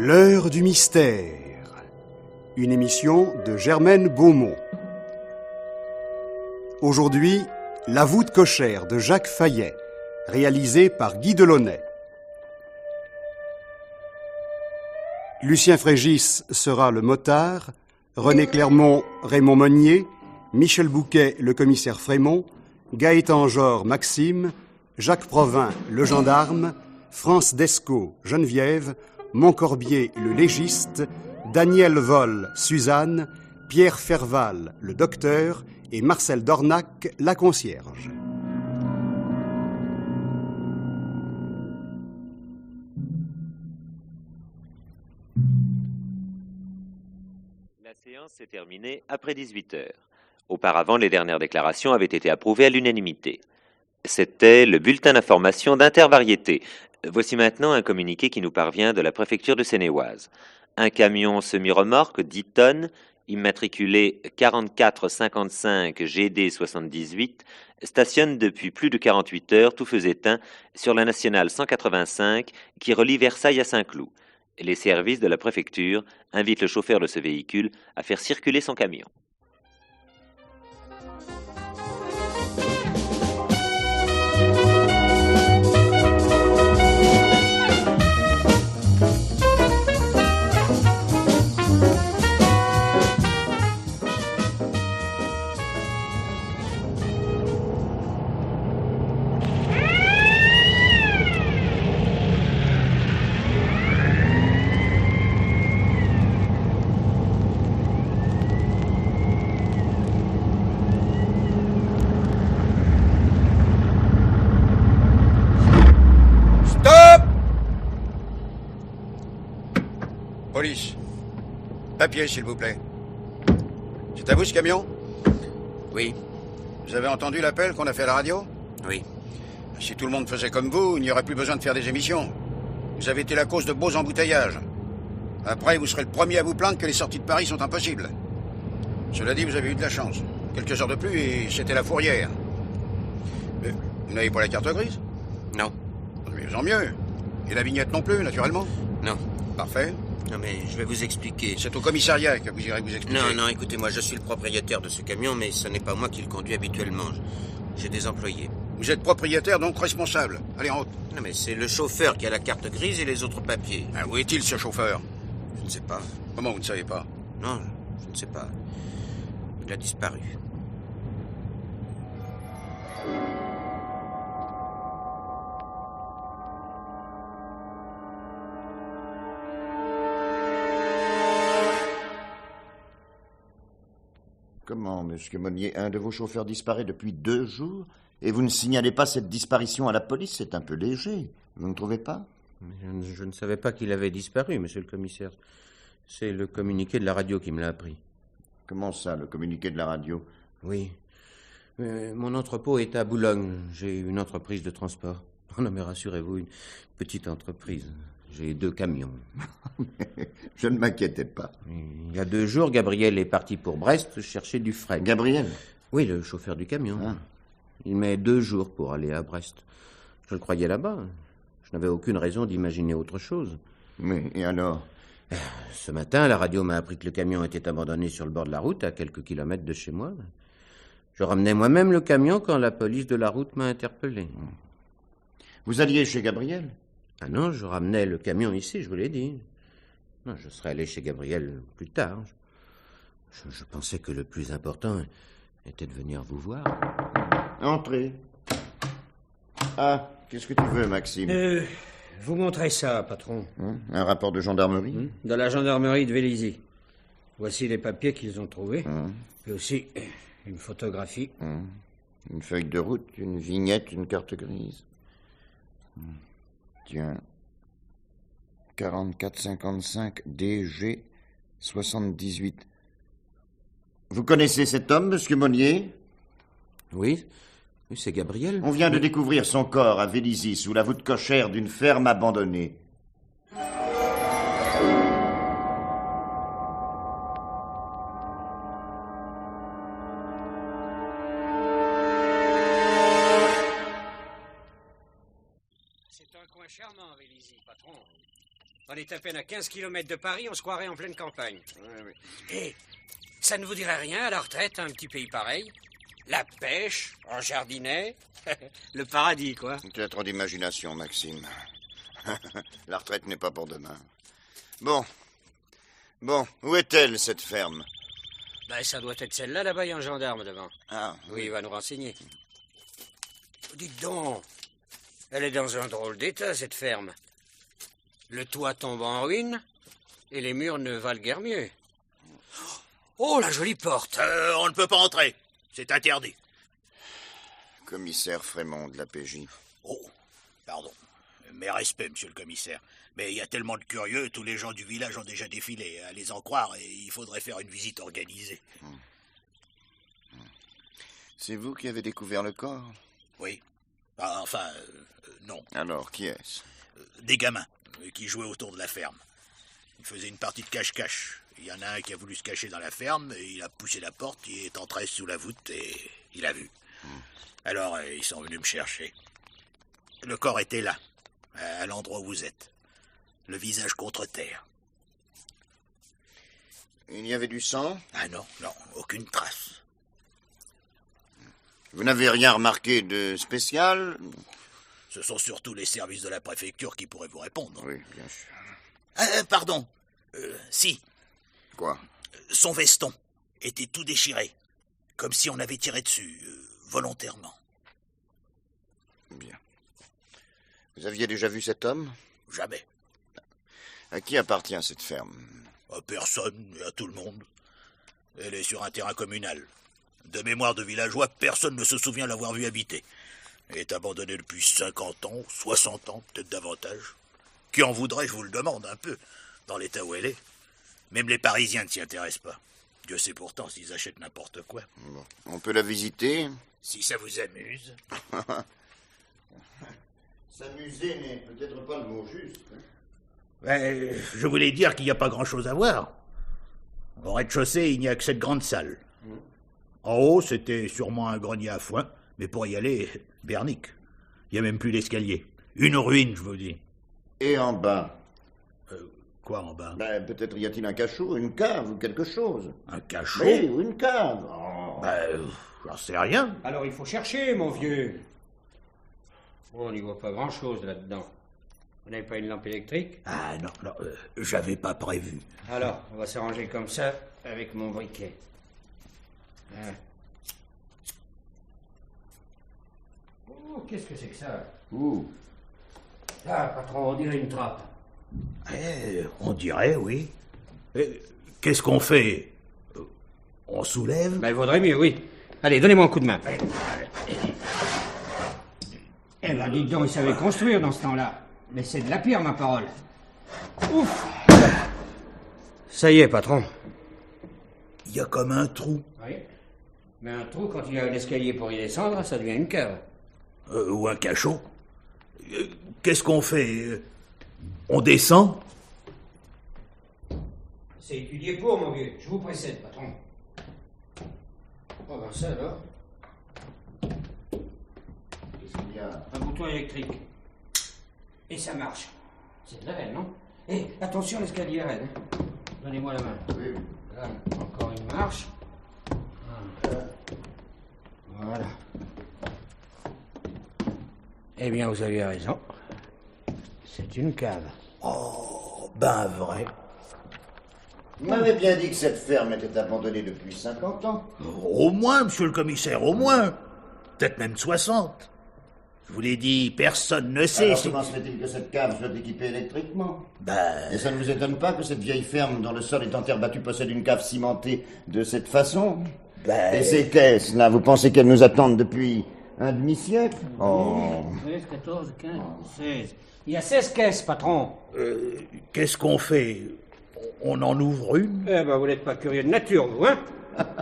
L'heure du mystère. Une émission de Germaine Beaumont. Aujourd'hui, La voûte cochère de Jacques Fayet, réalisée par Guy Delaunay. Lucien Frégis sera le motard, René Clermont, Raymond Monnier, Michel Bouquet, le commissaire Frémont, Gaëtan Jor, Maxime, Jacques Provin, le gendarme, France Descaux, Geneviève, Montcorbier, le légiste, Daniel Vol, Suzanne, Pierre Ferval, le docteur, et Marcel Dornac, la concierge. La séance s'est terminée après 18 heures. Auparavant, les dernières déclarations avaient été approuvées à l'unanimité. C'était le bulletin d'information d'Intervariété. Voici maintenant un communiqué qui nous parvient de la préfecture de Seine-et-Oise. Un camion semi-remorque 10 tonnes, immatriculé 4455 GD 78, stationne depuis plus de 48 heures, tout feu éteint, sur la nationale 185 qui relie Versailles à Saint-Cloud. Les services de la préfecture invitent le chauffeur de ce véhicule à faire circuler son camion. Police. Papier, s'il vous plaît. C'est à vous, ce camion? Oui. Vous avez entendu l'appel qu'on a fait à la radio? Oui. Si tout le monde faisait comme vous, il n'y aurait plus besoin de faire des émissions. Vous avez été la cause de beaux embouteillages. Après, vous serez le premier à vous plaindre que les sorties de Paris sont impossibles. Cela dit, vous avez eu de la chance. Quelques heures de pluie et c'était la fourrière. Mais vous n'avez pas la carte grise? Non. Mais tant mieux. Et la vignette non plus, naturellement? Non. Parfait. Non, mais je vais vous expliquer. C'est au commissariat que vous irez vous expliquer. Non, écoutez-moi, je suis le propriétaire de ce camion, mais ce n'est pas moi qui le conduis habituellement. J'ai des employés. Vous êtes propriétaire, donc responsable. Allez, en route. Non, mais c'est le chauffeur qui a la carte grise et les autres papiers. Ah, où est-il, ce chauffeur? Je ne sais pas. Comment vous ne savez pas? Non, je ne sais pas. Il a disparu. Comment, monsieur Monnier, un de vos chauffeurs disparaît depuis 2 jours et vous ne signalez pas cette disparition à la police? C'est un peu léger, vous ne trouvez pas? Je ne savais pas qu'il avait disparu, monsieur le commissaire. C'est le communiqué de la radio qui me l'a appris. Comment ça, le communiqué de la radio? Oui. Mon entrepôt est à Boulogne. J'ai une entreprise de transport. Non, mais rassurez-vous, une petite entreprise. J'ai 2 camions. Je ne m'inquiétais pas. Il y a 2 jours, Gabriel est parti pour Brest chercher du fret. Gabriel? Oui, le chauffeur du camion. Ah. Il met 2 jours pour aller à Brest. Je le croyais là-bas. Je n'avais aucune raison d'imaginer autre chose. Mais, et alors? Ce matin, la radio m'a appris que le camion était abandonné sur le bord de la route, à quelques kilomètres de chez moi. Je ramenais moi-même le camion quand la police de la route m'a interpellé. Vous alliez chez Gabriel? Ah non, je ramenais le camion ici, je vous l'ai dit. Non, je serais allé chez Gabriel plus tard. Je pensais que le plus important était de venir vous voir. Entrez. Ah, qu'est-ce que tu veux, Maxime? Vous montrez ça, patron. Un rapport de gendarmerie? De la gendarmerie de Vélizy. Voici les papiers qu'ils ont trouvés. Et aussi une photographie. Une feuille de route, une vignette, une carte grise. Tiens. 4455 DG 78. Vous connaissez cet homme, monsieur Monnier? Oui, c'est Gabriel. On vient de découvrir son corps à Vélizy, sous la voûte cochère d'une ferme abandonnée. C'est un coin charmant, Vélizy, patron. On est à peine à 15 km de Paris, on se croirait en pleine campagne. Et ça ne vous dirait rien à la retraite, un petit pays pareil? La pêche, en jardinet, le paradis, quoi. Tu as trop d'imagination, Maxime. La retraite n'est pas pour demain. Bon, où est-elle, cette ferme? Ben, ça doit être celle-là, là-bas, il y a un gendarme devant. Ah, Oui, il va nous renseigner. Dites donc, elle est dans un drôle d'état, cette ferme. Le toit tombe en ruine, et les murs ne valent guère mieux. Oh, la jolie porte! On ne peut pas entrer. C'est interdit. Commissaire Frémont de la PJ. Oh, pardon. Mes respects, monsieur le commissaire. Mais il y a tellement de curieux, tous les gens du village ont déjà défilé. À les en croire, et il faudrait faire une visite organisée. C'est vous qui avez découvert le corps? Oui. Ah, enfin, non. Alors, qui est-ce? Des gamins qui jouaient autour de la ferme. Ils faisaient une partie de cache-cache. Il y en a un qui a voulu se cacher dans la ferme, et il a poussé la porte, il est entré sous la voûte, et il a vu. Alors, ils sont venus me chercher. Le corps était là, à l'endroit où vous êtes. Le visage contre terre. Il y avait du sang? Ah non, aucune trace. Vous n'avez rien remarqué de spécial? Ce sont surtout les services de la préfecture qui pourraient vous répondre. Oui, bien sûr. Pardon. Si. Quoi? Son veston était tout déchiré, comme si on avait tiré dessus, volontairement. Bien. Vous aviez déjà vu cet homme? Jamais. À qui appartient cette ferme? À personne et à tout le monde. Elle est sur un terrain communal. De mémoire de villageois, personne ne se souvient l'avoir vue habiter. Elle est abandonnée depuis 50 ans, 60 ans, peut-être davantage. Qui en voudrait, je vous le demande, un peu, dans l'état où elle est. Même les Parisiens ne s'y intéressent pas. Dieu sait pourtant s'ils achètent n'importe quoi. Bon. On peut la visiter? Si ça vous amuse. S'amuser n'est peut-être pas le mot juste. Je voulais dire qu'il n'y a pas grand-chose à voir. Au rez-de-chaussée, il n'y a que cette grande salle. En haut, c'était sûrement un grenier à foin, mais pour y aller, bernique. Il n'y a même plus d'escalier. Une ruine, je vous dis. Et en bas? Quoi en bas? Peut-être y a-t-il un cachot, une cave ou quelque chose. Un cachot? Oui, ou une cave. J'en sais rien. Alors il faut chercher, mon vieux. Bon, on n'y voit pas grand-chose là-dedans. Vous n'avez pas une lampe électrique? Ah non, j'avais pas prévu. Alors, on va s'arranger comme ça, avec mon briquet. Hein. Oh, qu'est-ce que c'est que ça? Où? Ah, patron, on dirait une trappe. On dirait, oui. Qu'est-ce qu'on fait? On soulève? Ben, il vaudrait mieux, oui. Allez, donnez-moi un coup de main. Eh ben, dites donc, il savait construire dans ce temps-là. Mais c'est de la pierre, ma parole. Ouf! Ça y est, patron. Il y a comme un trou. Oui. Mais un trou, quand il y a un escalier pour y descendre, ça devient une cave. Ou un cachot. Qu'est-ce qu'on fait? On descend? C'est étudié pour, mon vieux. Je vous précède, patron. Oh, ben ça, alors. Qu'est-ce qu'il y a? Un bouton électrique. Et ça marche. C'est de la reine, non? Eh, attention, l'escalier raide. Hein. Donnez-moi la main. Oui. Là, encore une marche. Voilà. Eh bien, vous avez raison. C'est une cave. Oh, ben vrai. Vous m'avez bien dit que cette ferme était abandonnée depuis 50 ans. Au moins, monsieur le commissaire, au moins. Peut-être même 60. Je vous l'ai dit, personne ne sait. Alors comment se fait-il que cette cave soit équipée électriquement? Et ça ne vous étonne pas que cette vieille ferme dont le sol est en terre battue possède une cave cimentée de cette façon? Et ces caisses, là, vous pensez qu'elles nous attendent depuis un demi-siècle? Oh. 13, 14, 15, 16. Il y a 16 caisses, patron. Qu'est-ce qu'on fait? On en ouvre une? Eh ben, vous n'êtes pas curieux de nature, vous, hein?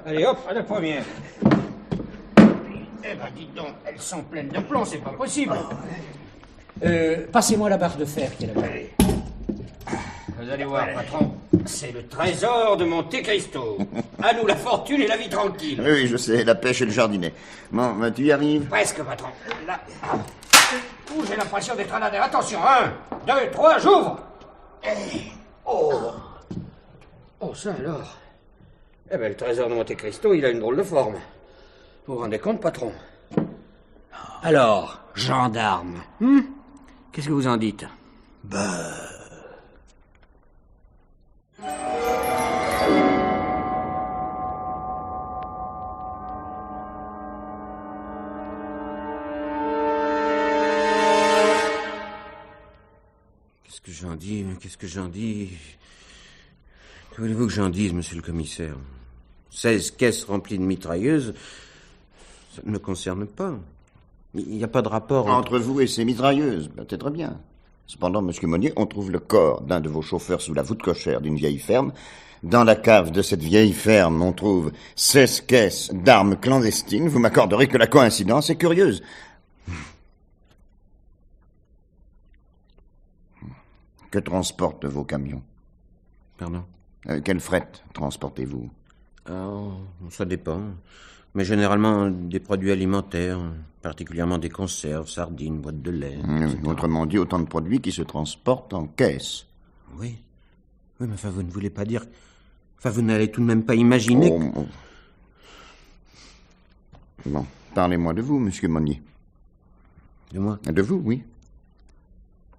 Allez, hop, à la première. Eh ben, dites donc, elles sont pleines de plomb, c'est pas possible. Passez-moi la barre de fer qui est là-bas. Vous allez voir, patron, c'est le trésor de Monte Cristo. À nous la fortune et la vie tranquille. Oui, je sais, la pêche et le jardinet. Bon, ben, tu y arrives? Presque, patron. Là. Ouh, j'ai l'impression d'être un adhère. Attention, 1, 2, 3, j'ouvre. Oh, ça alors. Eh ben, le trésor de Monte Cristo, il a une drôle de forme. Vous vous rendez compte, patron? Alors, gendarme, qu'est-ce que vous en dites? Qu'est-ce que j'en dis? Que voulez-vous que j'en dise, monsieur le commissaire? 16 caisses remplies de mitrailleuses, ça ne me concerne pas. Il n'y a pas de rapport Entre vous et ces mitrailleuses, peut-être bien. Cependant, monsieur Monnier, on trouve le corps d'un de vos chauffeurs sous la voûte cochère d'une vieille ferme. Dans la cave de cette vieille ferme, on trouve 16 caisses d'armes clandestines. Vous m'accorderez que la coïncidence est curieuse. Que transportent vos camions? Pardon? Quel fret transportez-vous? Ça dépend. Mais généralement, des produits alimentaires, particulièrement des conserves, sardines, boîtes de lait, etc. Autrement dit, autant de produits qui se transportent en caisse. Oui. Oui, mais enfin, vous ne voulez pas dire... Enfin, vous n'allez tout de même pas imaginer que... Bon, parlez-moi de vous, monsieur Monnier. De moi? De vous, oui.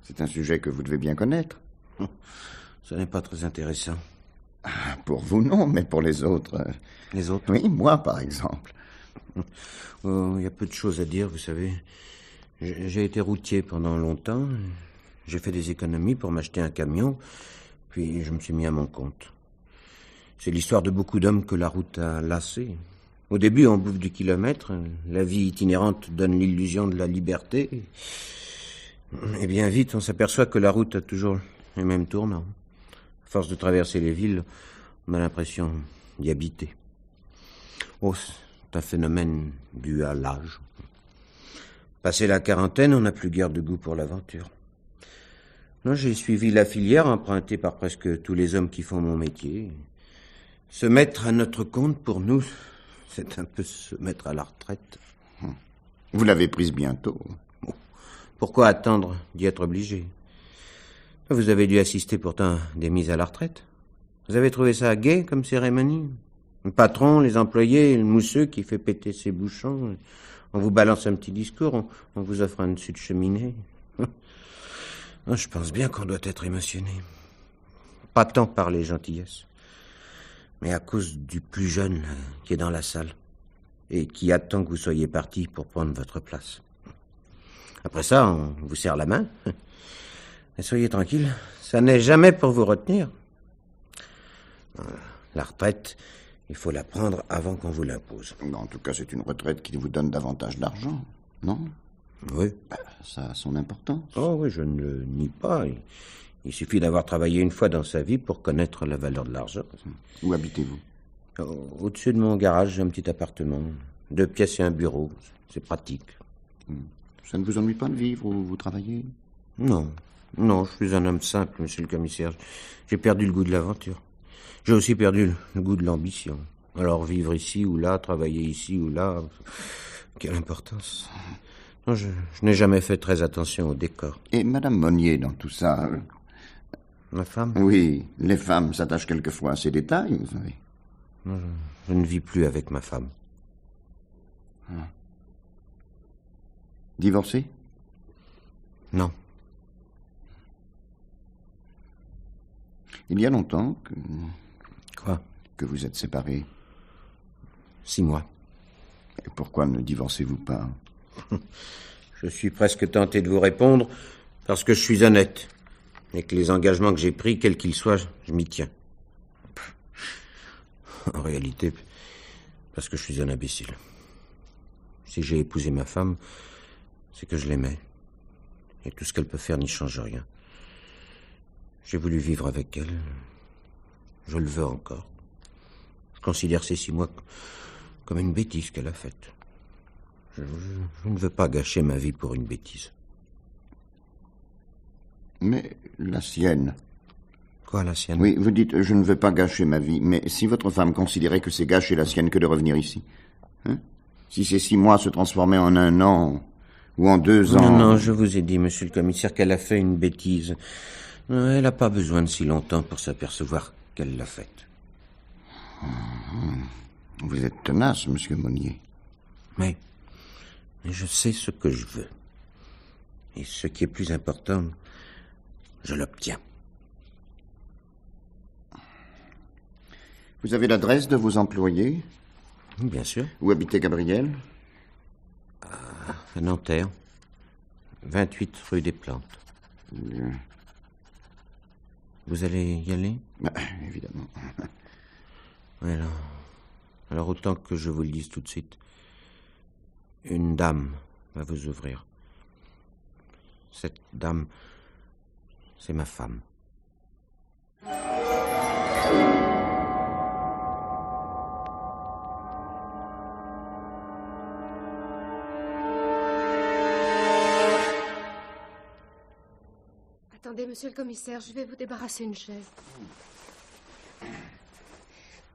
C'est un sujet que vous devez bien connaître. Ce n'est pas très intéressant. Pour vous, non, mais pour les autres... Les autres? Oui, moi, par exemple. Il y a peu de choses à dire, vous savez. J'ai été routier pendant longtemps. J'ai fait des économies pour m'acheter un camion, puis je me suis mis à mon compte. C'est l'histoire de beaucoup d'hommes que la route a lassé. Au début, on bouffe du kilomètre. La vie itinérante donne l'illusion de la liberté. Et bien vite, on s'aperçoit que la route a toujours les mêmes tournants. À force de traverser les villes, on a l'impression d'y habiter. C'est un phénomène dû à l'âge. Passé la quarantaine, on n'a plus guère de goût pour l'aventure. Moi, j'ai suivi la filière empruntée par presque tous les hommes qui font mon métier. Se mettre à notre compte, pour nous, c'est un peu se mettre à la retraite. Vous l'avez prise bientôt. Pourquoi attendre d'y être obligé? Vous avez dû assister pourtant à des mises à la retraite. Vous avez trouvé ça gai comme cérémonie? Le patron, les employés, le mousseux qui fait péter ses bouchons. On vous balance un petit discours, on vous offre un dessus de cheminée. Je pense bien qu'on doit être émotionné. Pas tant par les gentillesses, mais à cause du plus jeune qui est dans la salle et qui attend que vous soyez parti pour prendre votre place. Après ça, on vous serre la main. Et soyez tranquille, ça n'est jamais pour vous retenir. La retraite, il faut la prendre avant qu'on vous l'impose. En tout cas, c'est une retraite qui vous donne davantage d'argent, non? Oui. Ça a son importance. Oh oui, je ne le nie pas. Il suffit d'avoir travaillé une fois dans sa vie pour connaître la valeur de l'argent. Où habitez-vous? Au-dessus de mon garage, j'ai un petit appartement. 2 pièces et un bureau. C'est pratique. Ça ne vous ennuie pas de vivre où vous travaillez? Non, je suis un homme simple, monsieur le commissaire. J'ai perdu le goût de l'aventure. J'ai aussi perdu le goût de l'ambition. Alors vivre ici ou là, travailler ici ou là, quelle importance. Non, je n'ai jamais fait très attention au décor. Et Madame Monnier, dans tout ça... Ma femme? Oui, les femmes s'attachent quelquefois à ces détails, vous savez. Non, je ne vis plus avec ma femme. Divorcé? Non. Il y a longtemps que... Quoi? Que vous êtes séparés. 6 mois. Et pourquoi ne divorcez-vous pas? Je suis presque tenté de vous répondre parce que je suis honnête et que les engagements que j'ai pris, quels qu'ils soient, je m'y tiens. En réalité, parce que je suis un imbécile. Si j'ai épousé ma femme, c'est que je l'aimais. Et tout ce qu'elle peut faire n'y change rien. J'ai voulu vivre avec elle. Je le veux encore. Je considère ces 6 mois comme une bêtise qu'elle a faite. Je ne veux pas gâcher ma vie pour une bêtise. Mais la sienne... Quoi, la sienne? Oui, vous dites, je ne veux pas gâcher ma vie, mais si votre femme considérait que c'est gâcher la sienne que de revenir ici, si ces 6 mois se transformaient en 1 an, ou en 2 ans... Non, je vous ai dit, monsieur le commissaire, qu'elle a fait une bêtise. Elle n'a pas besoin de si longtemps pour s'apercevoir qu'elle l'a faite. Vous êtes tenace, monsieur Monnier. Mais je sais ce que je veux. Et ce qui est plus important, je l'obtiens. Vous avez l'adresse de vos employés? Bien sûr. Où habitait Gabriel? À Nanterre. 28 rue des Plantes. Bien. Vous allez y aller? Évidemment. Alors autant que je vous le dise tout de suite. Une dame va vous ouvrir. Cette dame, c'est ma femme. Attendez, monsieur le commissaire, je vais vous débarrasser une chaise.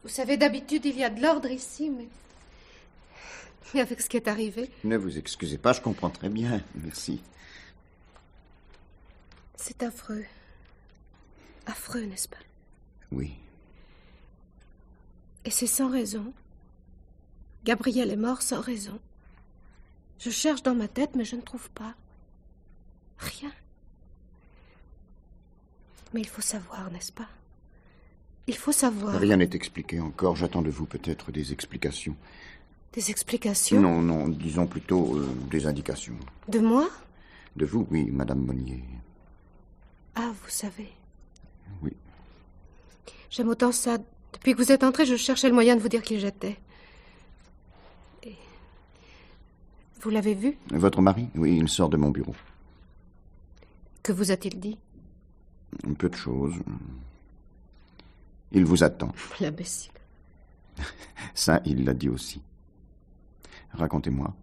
Vous savez, d'habitude, il y a de l'ordre ici, mais avec ce qui est arrivé... Ne vous excusez pas, je comprends très bien. Merci. C'est affreux. Affreux, n'est-ce pas? Oui. Et c'est sans raison. Gabriel est mort sans raison. Je cherche dans ma tête, mais je ne trouve pas. Rien. Mais il faut savoir, n'est-ce pas? Il faut savoir. Rien n'est expliqué encore. J'attends de vous peut-être des explications. Des explications? Non, disons plutôt des indications. De moi? De vous, oui, Madame Monnier. Ah, vous savez. Oui. J'aime autant ça. Depuis que vous êtes entré, je cherchais le moyen de vous dire qui j'étais. Et... Vous l'avez vu? Votre mari? Oui, il sort de mon bureau. Que vous a-t-il dit? Peu de choses. Il vous attend. L'imbécile. Ça, il l'a dit aussi. Racontez-moi.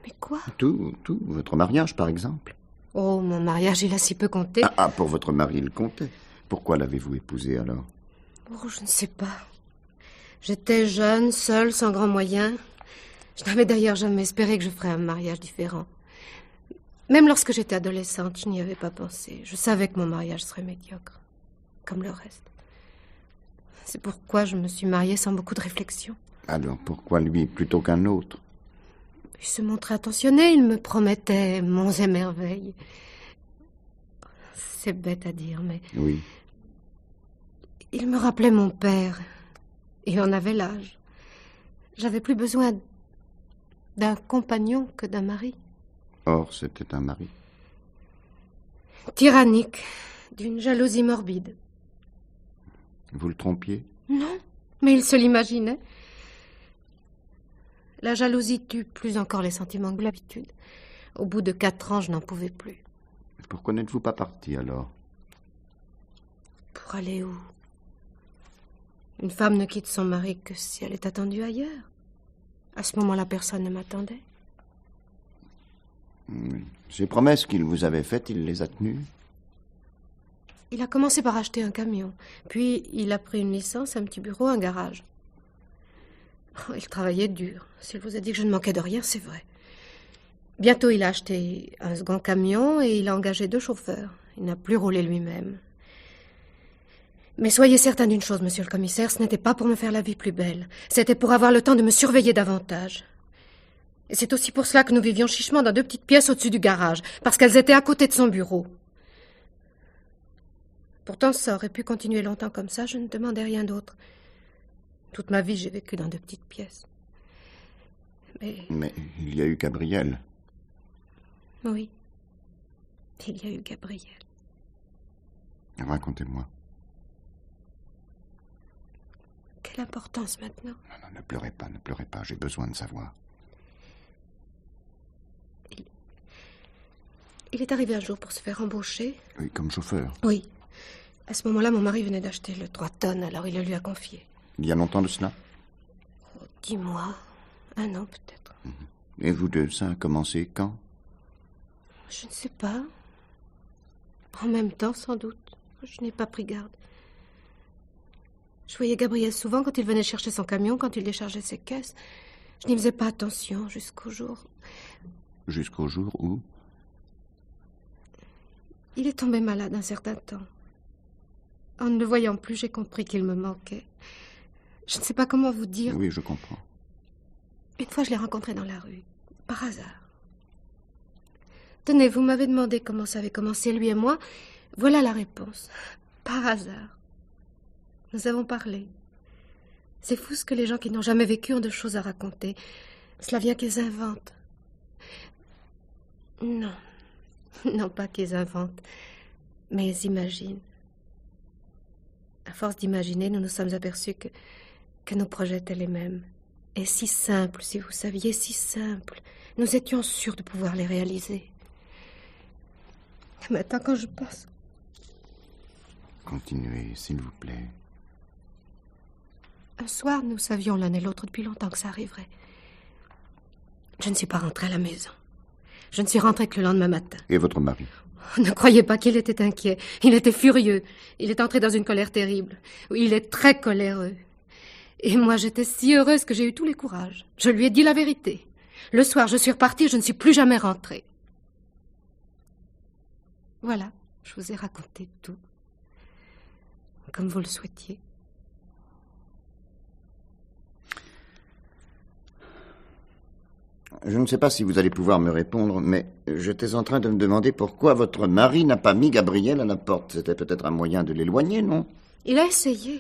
Mais quoi? Tout. Votre mariage, par exemple. Oh, mon mariage, il a si peu compté. Pour votre mari, il comptait. Pourquoi l'avez-vous épousé, alors? Oh, je ne sais pas. J'étais jeune, seule, sans grands moyens. Je n'avais d'ailleurs jamais espéré que je ferais un mariage différent. Même lorsque j'étais adolescente, je n'y avais pas pensé. Je savais que mon mariage serait médiocre, comme le reste. C'est pourquoi je me suis mariée sans beaucoup de réflexion. Alors, pourquoi lui plutôt qu'un autre? Il se montrait attentionné, il me promettait monts et merveilles. C'est bête à dire, mais... Oui. Il me rappelait mon père. Il en avait l'âge. J'avais plus besoin d'un compagnon que d'un mari. Or, c'était un mari. Tyrannique, d'une jalousie morbide. Vous le trompiez? Non, mais il se l'imaginait. La jalousie tue plus encore les sentiments que l'habitude. Au bout de 4 ans, je n'en pouvais plus. Pourquoi n'êtes-vous pas parti, alors? Pour aller où? Une femme ne quitte son mari que si elle est attendue ailleurs. À ce moment-là, personne ne m'attendait. Oui. Ces promesses qu'il vous avait faites, il les a tenues? Il a commencé par acheter un camion. Puis, il a pris une licence, un petit bureau, un garage. Oh, il travaillait dur. S'il vous a dit que je ne manquais de rien, c'est vrai. Bientôt, il a acheté un second camion et il a engagé 2 chauffeurs. Il n'a plus roulé lui-même. Mais soyez certain d'une chose, monsieur le commissaire, ce n'était pas pour me faire la vie plus belle. C'était pour avoir le temps de me surveiller davantage. Et c'est aussi pour cela que nous vivions chichement dans 2 petites pièces au-dessus du garage, parce qu'elles étaient à côté de son bureau. Pourtant, ça aurait pu continuer longtemps comme ça, je ne demandais rien d'autre. Toute ma vie, j'ai vécu dans 2 petites pièces. Mais il y a eu Gabriel. Oui, il y a eu Gabriel. Racontez-moi. Quelle importance maintenant? Non, ne pleurez pas, j'ai besoin de savoir. Il est arrivé un jour pour se faire embaucher. Oui, comme chauffeur. Oui. À ce moment-là, mon mari venait d'acheter le 3 tonnes, alors il le lui a confié. Il y a longtemps de cela? 10 mois, 1 an peut-être. Et vous deux, ça a commencé quand? Je ne sais pas. En même temps, sans doute. Je n'ai pas pris garde. Je voyais Gabriel souvent quand il venait chercher son camion, quand il déchargeait ses caisses. Je n'y faisais pas attention jusqu'au jour... Jusqu'au jour où? Il est tombé malade un certain temps. En ne le voyant plus, j'ai compris qu'il me manquait. Je ne sais pas comment vous dire. Oui, je comprends. Une fois, je l'ai rencontré dans la rue, par hasard. Tenez, vous m'avez demandé comment ça avait commencé, lui et moi. Voilà la réponse. Par hasard. Nous avons parlé. C'est fou ce que les gens qui n'ont jamais vécu ont de choses à raconter. Cela vient qu'ils inventent. Non. Non, pas qu'ils inventent, mais ils imaginent. À force d'imaginer, nous nous sommes aperçus que nos projets étaient les mêmes. Et si simples, si vous saviez, si simples. Nous étions sûrs de pouvoir les réaliser. Et maintenant, quand je pense... Continuez, s'il vous plaît. Un soir, nous savions l'un et l'autre depuis longtemps que ça arriverait. Je ne suis pas rentrée à la maison. Je ne suis rentrée que le lendemain matin. Et votre mari? Ne croyez pas qu'il était inquiet. Il était furieux. Il est entré dans une colère terrible. Oui, il est très coléreux. Et moi, j'étais si heureuse que j'ai eu tous les courages. Je lui ai dit la vérité. Le soir, je suis repartie, je ne suis plus jamais rentrée. Voilà, je vous ai raconté tout. Comme vous le souhaitiez. Je ne sais pas si vous allez pouvoir me répondre, mais j'étais en train de me demander pourquoi votre mari n'a pas mis Gabriel à la porte. C'était peut-être un moyen de l'éloigner, non? Il a essayé.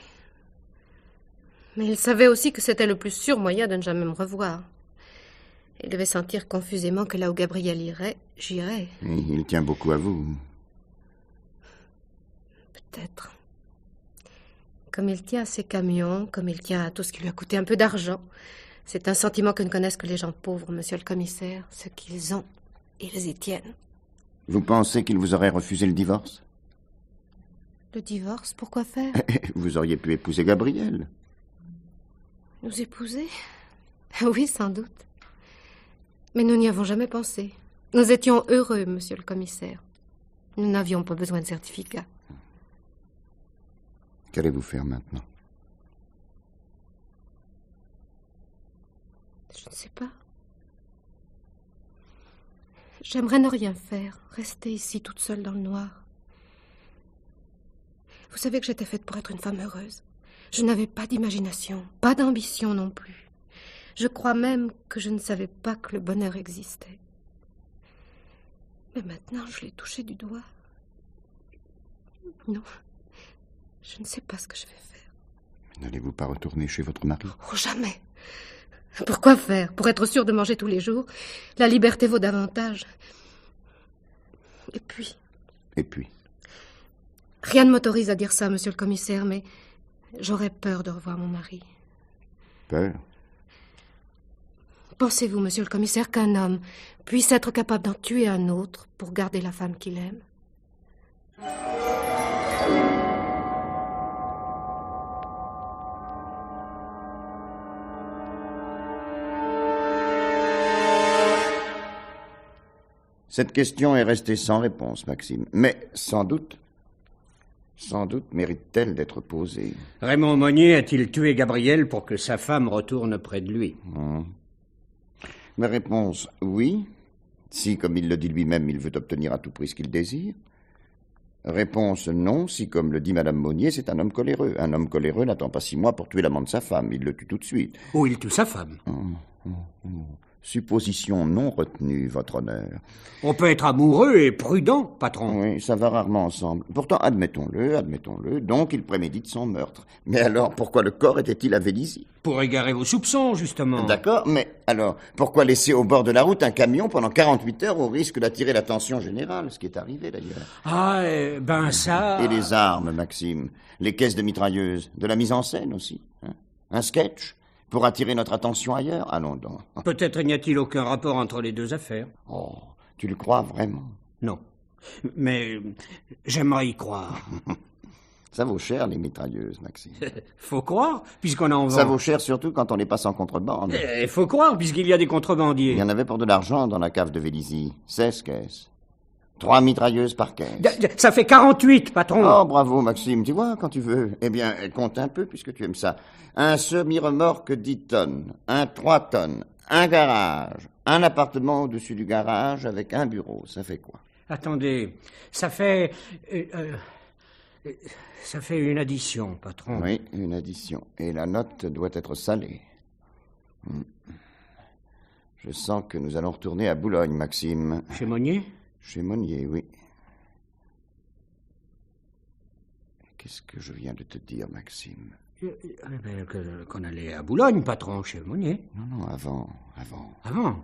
Mais il savait aussi que c'était le plus sûr moyen de ne jamais me revoir. Il devait sentir confusément que là où Gabriel irait, j'irais. Oui, il tient beaucoup à vous. Peut-être. Comme il tient à ses camions, comme il tient à tout ce qui lui a coûté un peu d'argent. C'est un sentiment que ne connaissent que les gens pauvres, monsieur le commissaire. Ce qu'ils ont, ils y tiennent. Vous pensez qu'il vous aurait refusé le divorce? Le divorce, pourquoi faire? Vous auriez pu épouser Gabriel. Nous épouser? Oui, sans doute. Mais nous n'y avons jamais pensé. Nous étions heureux, monsieur le commissaire. Nous n'avions pas besoin de certificat. Qu'allez-vous faire maintenant? Je ne sais pas. J'aimerais ne rien faire, rester ici toute seule dans le noir. Vous savez que j'étais faite pour être une femme heureuse. Je n'avais pas d'imagination, pas d'ambition non plus. Je crois même que je ne savais pas que le bonheur existait. Mais maintenant, je l'ai touché du doigt. Non, je ne sais pas ce que je vais faire. N'allez-vous pas retourner chez votre mari? Oh, jamais. Pourquoi faire? Pour être sûr de manger tous les jours? La liberté vaut davantage. Et puis? Et puis? Rien ne m'autorise à dire ça, monsieur le commissaire, mais j'aurais peur de revoir mon mari. Peur? Pensez-vous, monsieur le commissaire, qu'un homme puisse être capable d'en tuer un autre pour garder la femme qu'il aime? Cette question est restée sans réponse, Maxime. Mais sans doute mérite-t-elle d'être posée. Raymond Monnier a-t-il tué Gabriel pour que sa femme retourne près de lui? Ma réponse, oui. Si, comme il le dit lui-même, il veut obtenir à tout prix ce qu'il désire. Réponse, non. Si, comme le dit Madame Monnier, c'est un homme coléreux. Un homme coléreux n'attend pas 6 mois pour tuer l'amant de sa femme. Il le tue tout de suite. Ou il tue sa femme. Supposition non retenue, votre honneur. On peut être amoureux et prudent, patron. Oui, ça va rarement ensemble. Pourtant, admettons-le, donc il prémédite son meurtre. Mais alors, pourquoi le corps était-il à Vélizy? Pour égarer vos soupçons, justement. D'accord, mais alors, pourquoi laisser au bord de la route un camion pendant 48 heures au risque d'attirer l'attention générale, ce qui est arrivé d'ailleurs? Ah, ça... Et les armes, Maxime? Les caisses de mitrailleuses? De la mise en scène aussi, hein? Un sketch? Pour attirer notre attention ailleurs? Allons donc. Peut-être n'y a-t-il aucun rapport entre les deux affaires. Oh, tu le crois vraiment? Non. Mais j'aimerais y croire. Ça vaut cher, les mitrailleuses, Maxime. Faut croire, puisqu'on en vend. Ça vaut cher surtout quand on les passe en contrebande. Faut croire, puisqu'il y a des contrebandiers. Il y en avait pour de l'argent dans la cave de Vélizy. 16 caisses. 3 mitrailleuses par caisse. Ça fait 48, patron. Oh, bravo, Maxime, tu vois, quand tu veux. Eh bien, compte un peu, puisque tu aimes ça. Un semi-remorque 10 tonnes, un 3 tonnes, un garage, un appartement au-dessus du garage avec un bureau. Ça fait quoi? Attendez, ça fait une addition, patron. Oui, une addition. Et la note doit être salée. Je sens que nous allons retourner à Boulogne, Maxime. Chez Monnier? Chez Monnier, oui. Qu'est-ce que je viens de te dire, Maxime? Qu'on allait à Boulogne, patron, chez Monnier. Non, avant. Avant?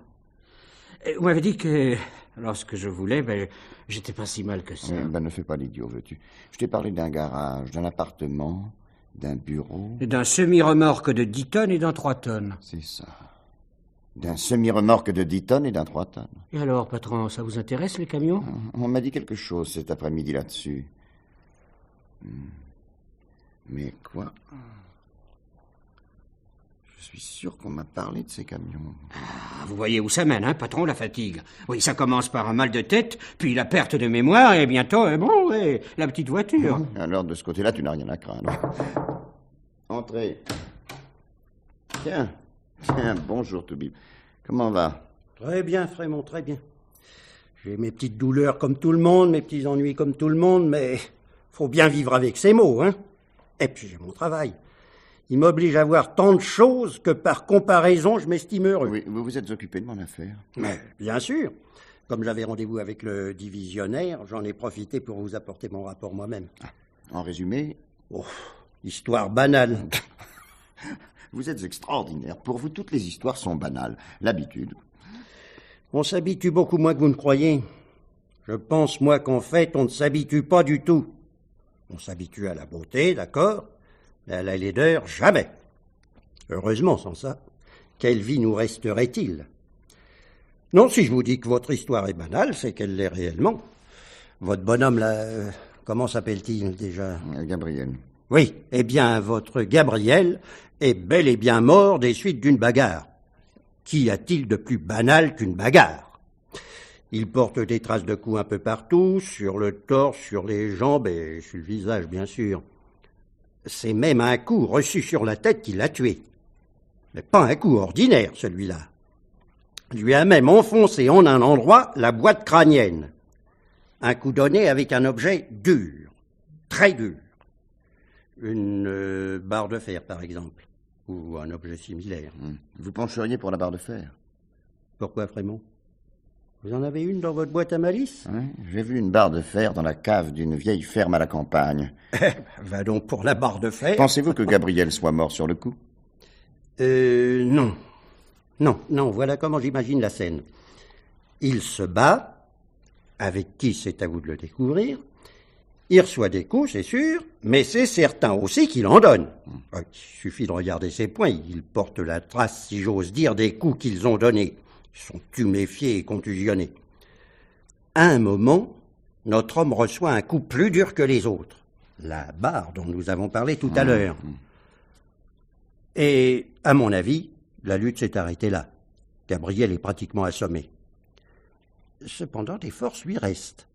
Vous m'avez dit que lorsque je voulais, j'étais pas si mal que ça. Ne fais pas l'idiot, veux-tu. Je t'ai parlé d'un garage, d'un appartement, d'un bureau. D'un semi-remorque de 10 tonnes et d'un 3 tonnes. C'est ça. D'un semi-remorque de 10 tonnes et d'un 3 tonnes. Et alors, patron, ça vous intéresse, les camions? On m'a dit quelque chose cet après-midi là-dessus. Mais quoi? Je suis sûr qu'on m'a parlé de ces camions. Vous voyez où ça mène, hein, patron, la fatigue. Oui, ça commence par un mal de tête, puis la perte de mémoire, et bientôt, la petite voiture. Alors, de ce côté-là, tu n'as rien à craindre. Entrez. Tiens, bonjour, Toubib. Comment va? Très bien, Frémont, très bien. J'ai mes petites douleurs comme tout le monde, mes petits ennuis comme tout le monde, mais faut bien vivre avec ces mots, hein. Et puis j'ai mon travail. Il m'oblige à voir tant de choses que par comparaison, je m'estime heureux. Oui, vous vous êtes occupé de mon affaire. Mais bien sûr. Comme j'avais rendez-vous avec le divisionnaire, j'en ai profité pour vous apporter mon rapport moi-même. En résumé? Histoire banale. Vous êtes extraordinaire. Pour vous, toutes les histoires sont banales. L'habitude. On s'habitue beaucoup moins que vous ne croyez. Je pense, moi, qu'en fait, on ne s'habitue pas du tout. On s'habitue à la beauté, d'accord, mais à la laideur, jamais. Heureusement, sans ça, quelle vie nous resterait-il? Non, si je vous dis que votre histoire est banale, c'est qu'elle l'est réellement. Votre bonhomme, là, comment s'appelle-t-il déjà? Gabriel. Oui, eh bien, votre Gabriel est bel et bien mort des suites d'une bagarre. Qu'y a-t-il de plus banal qu'une bagarre? Il porte des traces de coups un peu partout, sur le torse, sur les jambes et sur le visage, bien sûr. C'est même un coup reçu sur la tête qui l'a tué. Mais pas un coup ordinaire, celui-là. Il lui a même enfoncé en un endroit la boîte crânienne. Un coup donné avec un objet dur, très dur. Une barre de fer, par exemple, ou un objet similaire. Vous pencheriez pour la barre de fer? Pourquoi, Frémont? Vous en avez une dans votre boîte à malice? Oui, j'ai vu une barre de fer dans la cave d'une vieille ferme à la campagne. Va donc pour la barre de fer. Pensez-vous que Gabriel soit mort sur le coup? Non. Non, voilà comment j'imagine la scène. Il se bat, avec qui c'est à vous de le découvrir. Il reçoit des coups, c'est sûr, mais c'est certain aussi qu'il en donne. Il suffit de regarder ses poings, il porte la trace, si j'ose dire, des coups qu'ils ont donnés. Ils sont tuméfiés et contusionnés. À un moment, notre homme reçoit un coup plus dur que les autres. La barre dont nous avons parlé tout à l'heure. Et, à mon avis, la lutte s'est arrêtée là. Gabriel est pratiquement assommé. Cependant, des forces lui restent.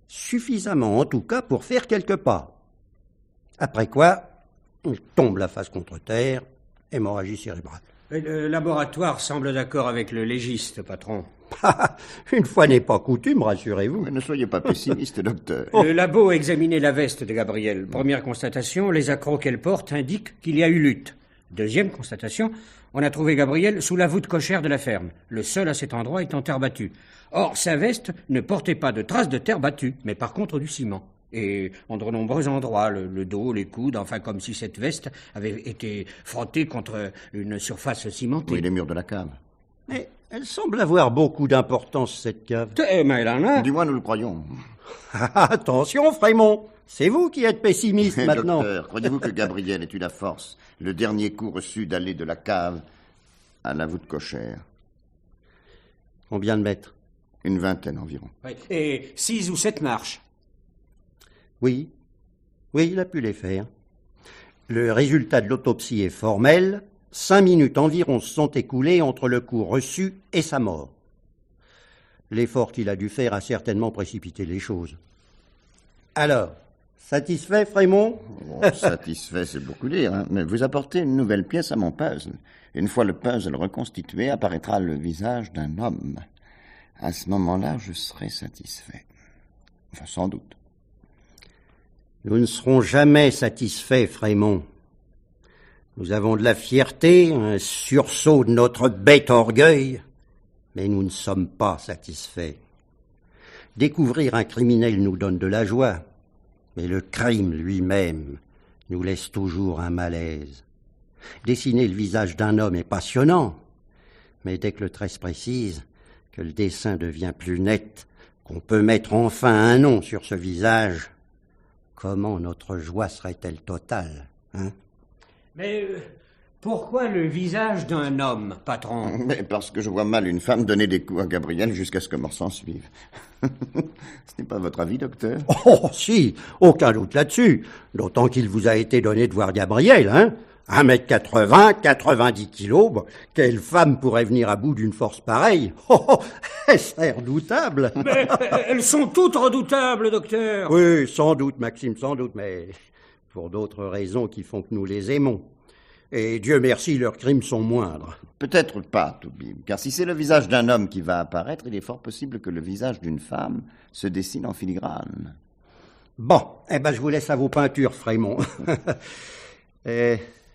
Suffisamment, en tout cas, pour faire quelques pas. Après quoi, il tombe la face contre terre, hémorragie cérébrale. Le laboratoire semble d'accord avec le légiste, patron. Une fois n'est pas coutume, rassurez-vous. Ne soyez pas pessimiste, docteur. Le labo a examiné la veste de Gabriel. Première constatation, les accrocs qu'elle porte indiquent qu'il y a eu lutte. Deuxième constatation, on a trouvé Gabriel sous la voûte cochère de la ferme, le seul à cet endroit étant terre battue. Or, sa veste ne portait pas de traces de terre battue, mais par contre du ciment. Et en de nombreux endroits, le dos, les coudes, enfin comme si cette veste avait été frottée contre une surface cimentée. Oui, les murs de la cave. Mais elle semble avoir beaucoup d'importance, cette cave. Mais elle en a. Du moins, nous le croyons. Attention, Frémont, c'est vous qui êtes pessimiste maintenant. Docteur, croyez-vous que Gabriel ait eu la force, le dernier coup reçu, d'aller de la cave à la voûte cochère? Combien de mètres? Une vingtaine environ. Oui. Et 6 ou 7 marches. Oui, il a pu les faire. Le résultat de l'autopsie est formel. 5 minutes environ se sont écoulées entre le coup reçu et sa mort. L'effort qu'il a dû faire a certainement précipité les choses. Alors, satisfait, Frémont? Satisfait, c'est beaucoup dire, hein. Mais vous apportez une nouvelle pièce à mon puzzle. Une fois le puzzle reconstitué, apparaîtra le visage d'un homme. À ce moment-là, je serai satisfait. Enfin, sans doute. Nous ne serons jamais satisfaits, Frémont. Nous avons de la fierté, un sursaut de notre bête orgueil, mais nous ne sommes pas satisfaits. Découvrir un criminel nous donne de la joie, mais le crime lui-même nous laisse toujours un malaise. Dessiner le visage d'un homme est passionnant, mais dès que le trait se précise, que le dessin devient plus net, qu'on peut mettre enfin un nom sur ce visage, comment notre joie serait-elle totale, hein? Mais pourquoi le visage d'un homme, patron? Mais parce que je vois mal une femme donner des coups à Gabriel jusqu'à ce que mort s'en suive. Ce n'est pas votre avis, docteur? Oh, si, aucun doute là-dessus. D'autant qu'il vous a été donné de voir Gabriel, hein? 1m80, 90 kilos, bon, quelle femme pourrait venir à bout d'une force pareille? Oh, elle serait redoutable. Mais elles sont toutes redoutables, docteur. Oui, sans doute, Maxime, sans doute, mais pour d'autres raisons qui font que nous les aimons. Et Dieu merci, leurs crimes sont moindres. Peut-être pas, Toubib, car si c'est le visage d'un homme qui va apparaître, il est fort possible que le visage d'une femme se dessine en filigrane. Bon, eh ben je vous laisse à vos peintures, Frémont.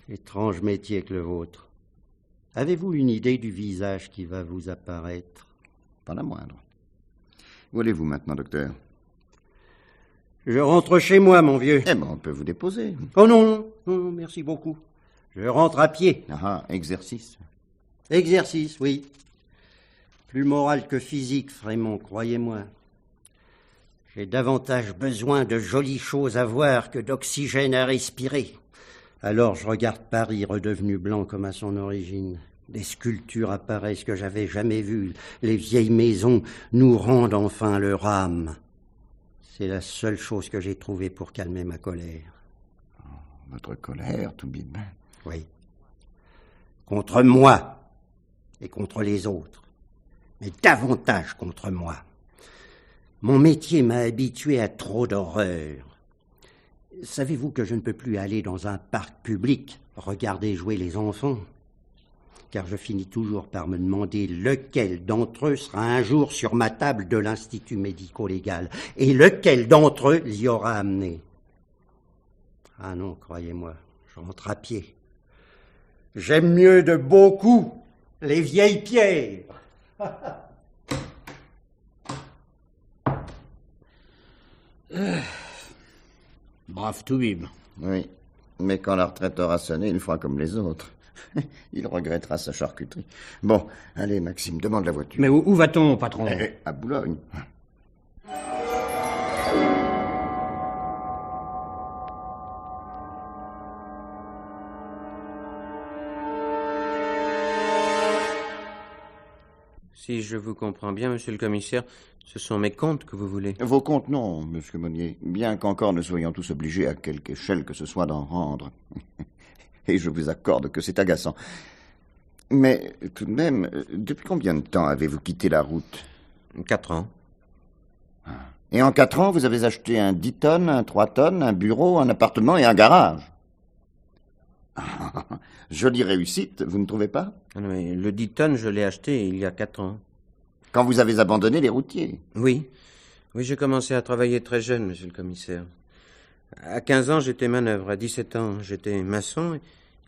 Étrange métier que le vôtre. Avez-vous une idée du visage qui va vous apparaître? Pas la moindre. Où allez-vous maintenant, docteur? Je rentre chez moi, mon vieux. Eh ben, on peut vous déposer. Oh non, merci beaucoup. Je rentre à pied. Ah, exercice. Exercice, oui. Plus moral que physique, Frémont, croyez-moi. J'ai davantage besoin de jolies choses à voir que d'oxygène à respirer. Alors je regarde Paris redevenu blanc comme à son origine. Des sculptures apparaissent que j'avais jamais vues. Les vieilles maisons nous rendent enfin leur âme. C'est la seule chose que j'ai trouvée pour calmer ma colère. Votre colère, Toubib? Oui. Contre moi et contre les autres. Mais davantage contre moi. Mon métier m'a habitué à trop d'horreur. Savez-vous que je ne peux plus aller dans un parc public regarder jouer les enfants? Car je finis toujours par me demander lequel d'entre eux sera un jour sur ma table de l'Institut médico-légal et lequel d'entre eux l'y aura amené. Ah non, croyez-moi, je rentre à pied. J'aime mieux de beaucoup les vieilles pierres. Brave Toubib. Oui, mais quand la retraite aura sonné, il fera comme les autres. Il regrettera sa charcuterie. Bon, allez, Maxime, demande la voiture. Mais où va-t-on, patron? À Boulogne. Si je vous comprends bien, monsieur le commissaire, ce sont mes comptes que vous voulez. Vos comptes, non, monsieur Monnier. Bien qu'encore nous soyons tous obligés, à quelque échelle que ce soit, d'en rendre. Et je vous accorde que c'est agaçant. Mais tout de même, depuis combien de temps avez-vous quitté la route? 4 ans. Et en 4 ans, vous avez acheté un 10 tonnes, un 3 tonnes, un bureau, un appartement et un garage. Jolie réussite, vous ne trouvez pas? Mais le 10 tonnes, je l'ai acheté il y a 4 ans. Quand vous avez abandonné les routiers? Oui. Oui, j'ai commencé à travailler très jeune, monsieur le commissaire. À 15 ans, j'étais manœuvre. À 17 ans, j'étais maçon.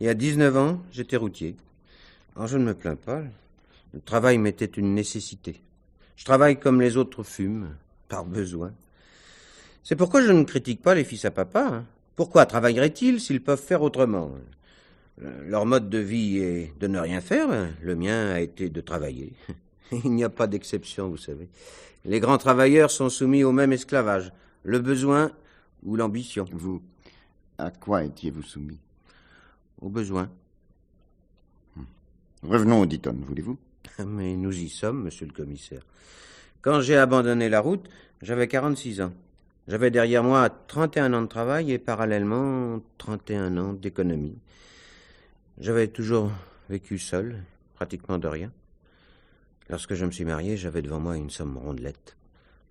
Et à 19 ans, j'étais routier. Alors, je ne me plains pas. Le travail m'était une nécessité. Je travaille comme les autres fument, par besoin. C'est pourquoi je ne critique pas les fils à papa. Hein. Pourquoi travailleraient-ils s'ils peuvent faire autrement? Leur mode de vie est de ne rien faire. Le mien a été de travailler. Il n'y a pas d'exception, vous savez. Les grands travailleurs sont soumis au même esclavage, le besoin ou l'ambition. Vous, à quoi étiez-vous soumis? Au besoin. Revenons aux 10 tonnes, voulez-vous? Mais nous y sommes, monsieur le commissaire. Quand j'ai abandonné la route, j'avais 46 ans. J'avais derrière moi 31 ans de travail et parallèlement 31 ans d'économie. J'avais toujours vécu seul, pratiquement de rien. Lorsque je me suis marié, j'avais devant moi une somme rondelette.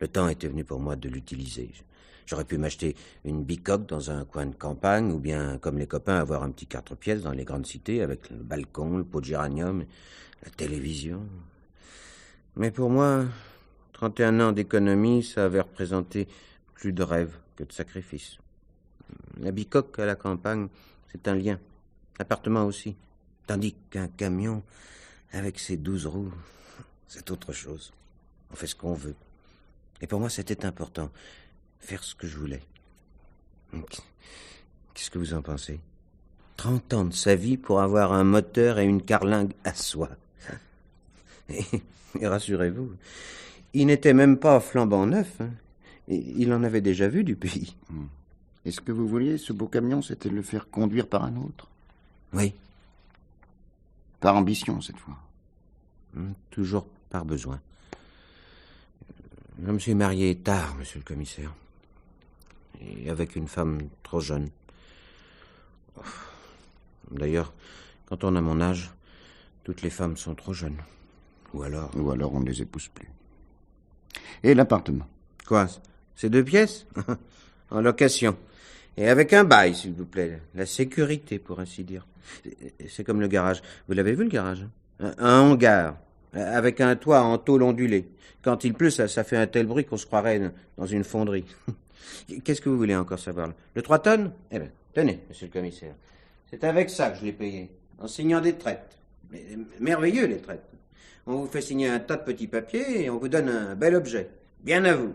Le temps était venu pour moi de l'utiliser. J'aurais pu m'acheter une bicoque dans un coin de campagne, ou bien, comme les copains, avoir un petit 4 pièces dans les grandes cités, avec le balcon, le pot de géranium, la télévision. Mais pour moi, 31 ans d'économie, ça avait représenté plus de rêve que de sacrifice. La bicoque à la campagne, c'est un lien. L'appartement aussi. Tandis qu'un camion, avec ses 12 roues, c'est autre chose. On fait ce qu'on veut. Et pour moi, c'était important. Faire ce que je voulais. Qu'est-ce que vous en pensez? 30 ans de sa vie pour avoir un moteur et une carlingue à soi. Et rassurez-vous, il n'était même pas flambant neuf. Il en avait déjà vu du pays. Et ce que vous vouliez, ce beau camion, c'était de le faire conduire par un autre? Oui. Par ambition, cette fois? Toujours par besoin. Je me suis marié tard, monsieur le commissaire. Et avec une femme trop jeune. D'ailleurs, quand on a mon âge, toutes les femmes sont trop jeunes. Ou alors on ne les épouse plus. Et l'appartement? Quoi? C'est 2 pièces? En location. Et avec un bail, s'il vous plaît. La sécurité, pour ainsi dire. C'est comme le garage. Vous l'avez vu, le garage? Un hangar, avec un toit en tôle ondulée. Quand il pleut, ça fait un tel bruit qu'on se croirait dans une fonderie. Qu'est-ce que vous voulez encore savoir? Le 3 tonnes? Eh bien, tenez, monsieur le commissaire. C'est avec ça que je l'ai payé, en signant des traites. Mais merveilleux, les traites. On vous fait signer un tas de petits papiers et on vous donne un bel objet. Bien à vous.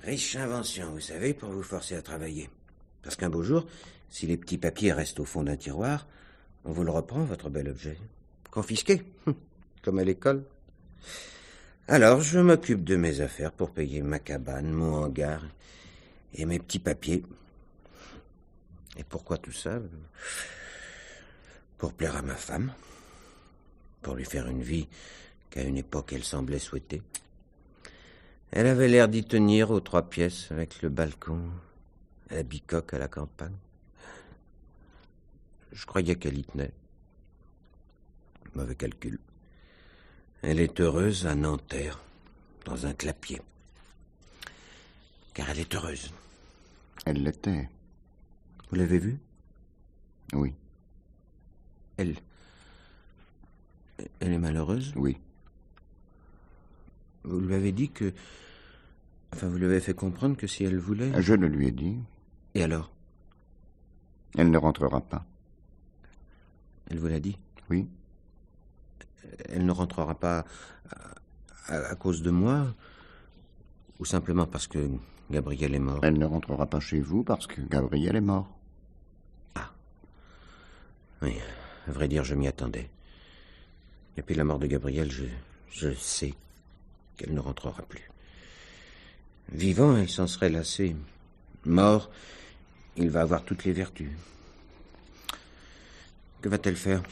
Riche invention, vous savez, pour vous forcer à travailler. Parce qu'un beau jour, si les petits papiers restent au fond d'un tiroir, on vous le reprend, votre bel objet. Confisqué, comme à l'école. Alors, je m'occupe de mes affaires pour payer ma cabane, mon hangar et mes petits papiers. Et pourquoi tout ça? Pour plaire à ma femme. Pour lui faire une vie qu'à une époque elle semblait souhaiter. Elle avait l'air d'y tenir aux 3 pièces, avec le balcon, la bicoque à la campagne. Je croyais qu'elle y tenait. Mauvais calcul. Elle est heureuse à Nanterre, dans un clapier. Car elle est heureuse. Elle l'était. Vous l'avez vue? Oui. Elle est malheureuse? Oui. Vous lui avez dit que... Enfin, vous lui avez fait comprendre que si elle voulait... Je le lui ai dit. Et alors? Elle ne rentrera pas. Elle vous l'a dit? Oui. Elle ne rentrera pas à cause de moi? Ou simplement parce que Gabriel est mort? Elle ne rentrera pas chez vous parce que Gabriel est mort. Ah. Oui, à vrai dire, je m'y attendais. Et puis la mort de Gabriel, je sais qu'elle ne rentrera plus. Vivant, elle s'en serait lassée. Mort, il va avoir toutes les vertus. Que va-t-elle faire?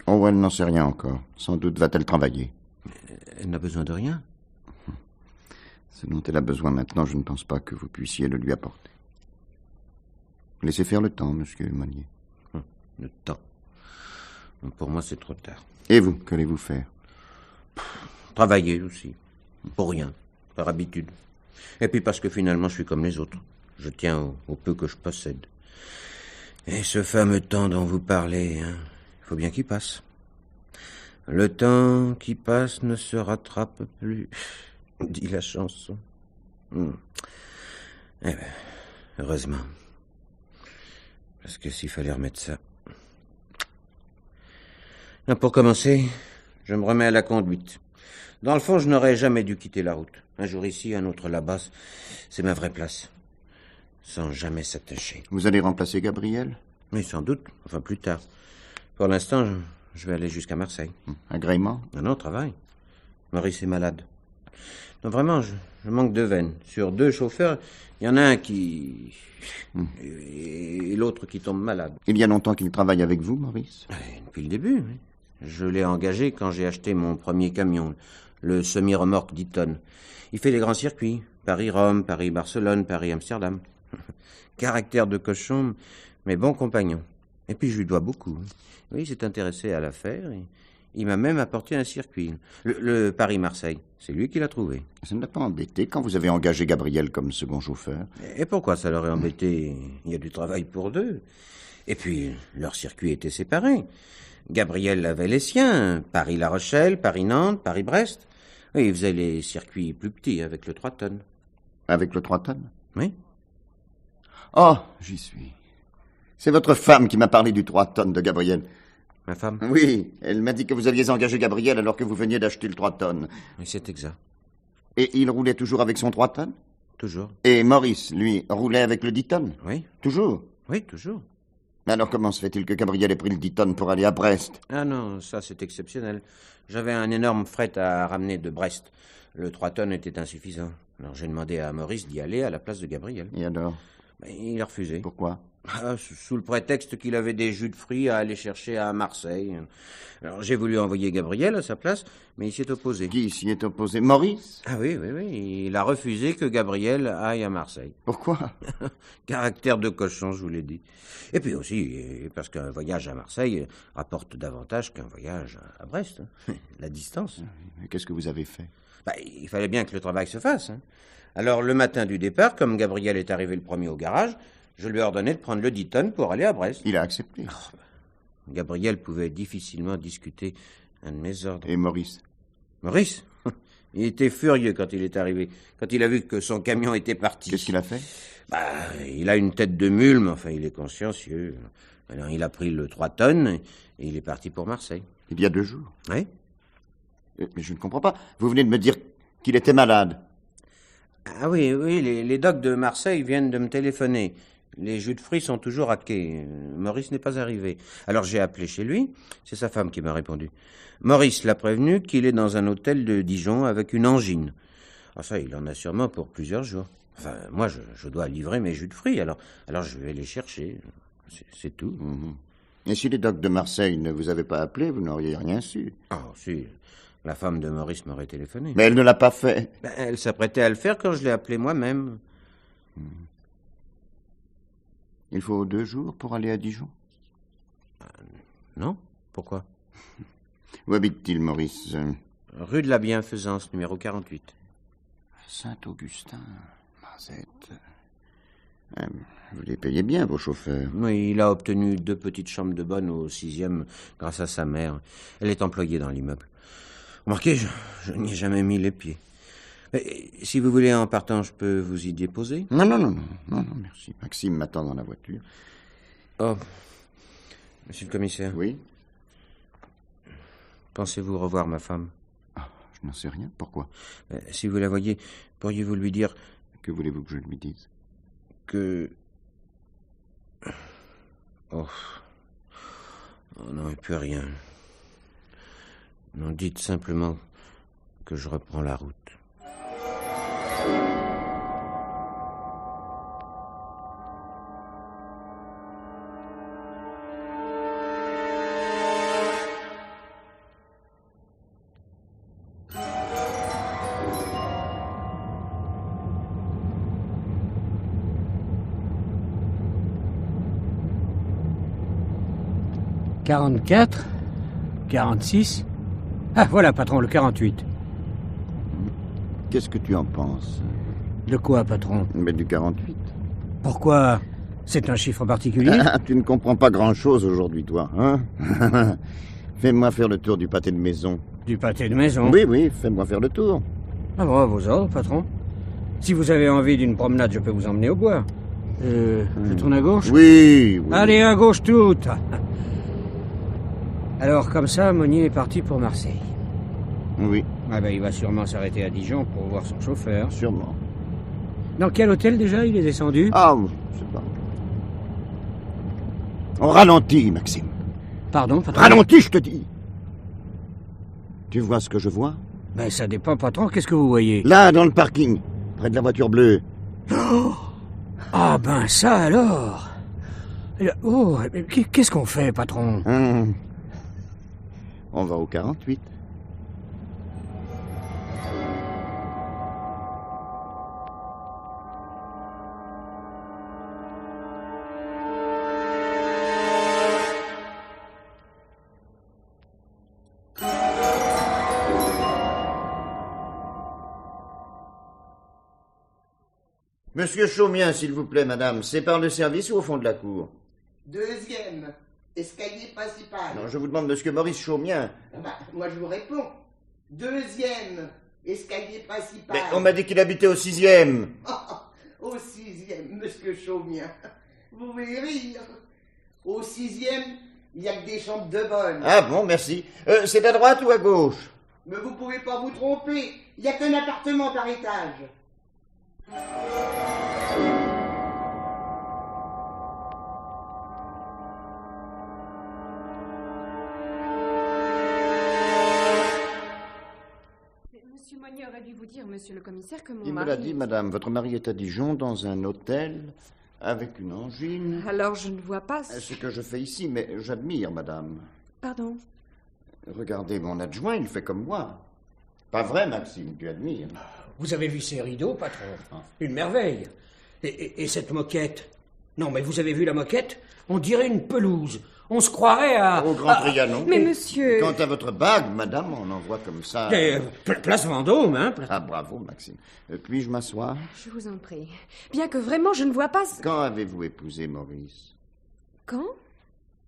Oh, elle n'en sait rien encore. Sans doute va-t-elle travailler. Elle n'a besoin de rien. Ce dont elle a besoin maintenant, je ne pense pas que vous puissiez le lui apporter. Laissez faire le temps, monsieur Monnier. Le temps. Pour moi, c'est trop tard. Et vous, qu'allez-vous faire? Travailler aussi. Pour rien. Par habitude. Et puis parce que finalement, je suis comme les autres. Je tiens au peu que je possède. Et ce fameux temps dont vous parlez, il faut bien qu'il passe. Le temps qui passe ne se rattrape plus, dit la chanson. Eh ben, heureusement. Parce que s'il fallait remettre ça... Non, pour commencer, je me remets à la conduite. Dans le fond, je n'aurais jamais dû quitter la route. Un jour ici, un autre là-bas, c'est ma vraie place. Sans jamais s'attacher. Vous allez remplacer Gabriel? Oui, sans doute. Enfin, plus tard. Pour l'instant, je vais aller jusqu'à Marseille. Agrément? Non, travail. Maurice est malade. Non, vraiment, je manque de veines. Sur 2 chauffeurs, il y en a un qui... Et l'autre qui tombe malade. Il y a longtemps qu'il travaille avec vous, Maurice? Depuis le début, oui. Je l'ai engagé quand j'ai acheté mon premier camion, le semi-remorque 10 tonnes. Il fait les grands circuits. Paris-Rome, Paris-Barcelone, Paris-Amsterdam. Caractère de cochon, mais bon compagnon. Et puis je lui dois beaucoup. Oui, il s'est intéressé à l'affaire. Il m'a même apporté un circuit. Le Paris-Marseille. C'est lui qui l'a trouvé. Ça ne l'a pas embêté quand vous avez engagé Gabriel comme second chauffeur? Et pourquoi ça l'aurait embêté? Il y a du travail pour 2. Et puis, leurs circuits étaient séparés. Gabriel avait les siens. Paris-La Rochelle, Paris-Nantes, Paris-Brest. Oui, il faisait les circuits plus petits avec le 3 tonnes. Avec le 3 tonnes? Oui. Oh, j'y suis. C'est votre femme qui m'a parlé du 3 tonnes de Gabriel. Ma femme? Oui, elle m'a dit que vous aviez engagé Gabriel alors que vous veniez d'acheter le 3 tonnes. Oui, c'est exact. Et il roulait toujours avec son 3 tonnes? Toujours. Et Maurice, lui, roulait avec le 10 tonnes? Oui. Toujours? Oui, toujours. Alors comment se fait-il que Gabriel ait pris le 10 tonnes pour aller à Brest? Ah non, ça c'est exceptionnel. J'avais un énorme fret à ramener de Brest. Le 3 tonnes était insuffisant. Alors j'ai demandé à Maurice d'y aller à la place de Gabriel. Et alors? Il a refusé. Pourquoi? Sous le prétexte qu'il avait des jus de fruits à aller chercher à Marseille. Alors j'ai voulu envoyer Gabriel à sa place, mais il s'y est opposé. Qui s'y est opposé? Maurice? Ah oui, oui, oui. Il a refusé que Gabriel aille à Marseille. Pourquoi? Caractère de cochon, je vous l'ai dit. Et puis aussi, parce qu'un voyage à Marseille rapporte davantage qu'un voyage à Brest. La distance. Mais qu'est-ce que vous avez fait? Il fallait bien que le travail se fasse. Alors le matin du départ, comme Gabriel est arrivé le premier au garage, je lui ai ordonné de prendre le 10 tonnes pour aller à Brest. Il a accepté. Gabriel pouvait difficilement discuter un de mes ordres. Et Maurice? Maurice? Il était furieux quand il est arrivé, quand il a vu que son camion était parti. Qu'est-ce qu'il a fait? Il a une tête de mule, mais enfin, il est consciencieux. Alors, il a pris le 3 tonnes et il est parti pour Marseille. Il y a 2 jours? Oui. Mais je ne comprends pas. Vous venez de me dire qu'il était malade. Ah oui, oui, les docs de Marseille viennent de me téléphoner. Les jus de fruits sont toujours à quai. Maurice n'est pas arrivé. Alors j'ai appelé chez lui. C'est sa femme qui m'a répondu. Maurice l'a prévenu qu'il est dans un hôtel de Dijon avec une angine. Ah ça, il en a sûrement pour plusieurs jours. Enfin, moi, je dois livrer mes jus de fruits, alors je vais les chercher. C'est tout. Et si les docs de Marseille ne vous avaient pas appelé, vous n'auriez rien su. Ah, si. La femme de Maurice m'aurait téléphoné. Mais elle ne l'a pas fait. Elle s'apprêtait à le faire quand je l'ai appelé moi-même. Il faut 2 jours pour aller à Dijon? Non? Pourquoi? Où habite-t-il, Maurice? Rue de la Bienfaisance, numéro 48. Saint-Augustin, Mazette. Vous les payez bien, vos chauffeurs. Oui, il a obtenu 2 petites chambres de bonne au 6e grâce à sa mère. Elle est employée dans l'immeuble. Remarquez, je n'y ai jamais mis les pieds. Mais, si vous voulez, en partant, je peux vous y déposer? Non, merci. Maxime m'attend dans la voiture. Oh, monsieur le commissaire. Oui? Pensez-vous revoir ma femme? Je n'en sais rien. Pourquoi? Si vous la voyez, pourriez-vous lui dire... Que voulez-vous que je lui dise? Que... Oh non, plus rien. Non, dites simplement que je reprends la route. « 44, 46... Ah, voilà, patron, le 48. Qu'est-ce que tu en penses? De quoi, patron? Mais du 48. Pourquoi? C'est un chiffre particulier? Tu ne comprends pas grand-chose aujourd'hui, toi, hein? Fais-moi faire le tour du pâté de maison. Du pâté de maison? Oui, fais-moi faire le tour. Ah bon, à vos ordres, patron. Si vous avez envie d'une promenade, je peux vous emmener au bois. Je tourne à gauche? Oui. Allez, à gauche toute. Alors, comme ça, Monnier est parti pour Marseille. Oui. Ah ben, il va sûrement s'arrêter à Dijon pour voir son chauffeur. Sûrement. Dans quel hôtel, déjà, il est descendu? Ah, je sais pas. On ralentit, Maxime. Pardon, patron? Ralentis, je te dis. Tu vois ce que je vois? Ben, ça dépend, patron. Qu'est-ce que vous voyez? Là, dans le parking, près de la voiture bleue. Oh! Ah ben, ça alors! Oh, qu'est-ce qu'on fait, patron? On va au 48. Monsieur Chaumien, s'il vous plaît, madame, c'est par le service ou au fond de la cour? 2e, escalier principal. Non, je vous demande monsieur Maurice Chaumien. Moi, je vous réponds. 2e, Escalier principal. Mais on m'a dit qu'il habitait au 6e. Au 6e, monsieur Chaumien. Vous voulez rire? Au 6e, il n'y a que des chambres de bonne. Ah bon, merci. C'est à droite ou à gauche? Mais vous pouvez pas vous tromper. Il n'y a qu'un appartement par étage. Monsieur Monnier aurait dû vous dire, monsieur le commissaire, que mon Il me mari... l'a dit, madame. Votre mari est à Dijon, dans un hôtel, avec une angine. Alors je ne vois pas... Ce que je fais ici, mais j'admire, madame. Pardon? Regardez mon adjoint, il fait comme moi. Pas vrai, Maxime, tu admires. Vous avez vu ces rideaux, patron? Ah. Une merveille. Et cette moquette? Non, mais vous avez vu la moquette? On dirait une pelouse. On se croirait à... Au Grand Trianon. Mais monsieur... Quant à votre bague, madame, on en voit comme ça. Place Vendôme, hein? Ah, bravo, Maxime. Puis-je m'asseoir? Je vous en prie. Bien que vraiment je ne vois pas... Quand avez-vous épousé Maurice? Quand?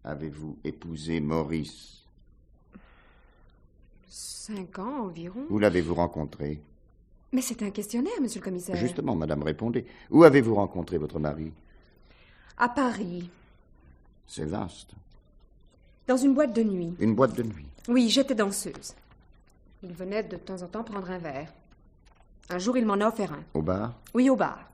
Avez-vous épousé Maurice? 5 ans environ. Où l'avez-vous rencontré? Mais c'est un questionnaire, monsieur le commissaire. Justement, madame, répondez. Où avez-vous rencontré votre mari? À Paris. C'est vaste. Dans une boîte de nuit. Une boîte de nuit. Oui, j'étais danseuse. Il venait de temps en temps prendre un verre. Un jour, il m'en a offert un. Au bar? Oui, au bar.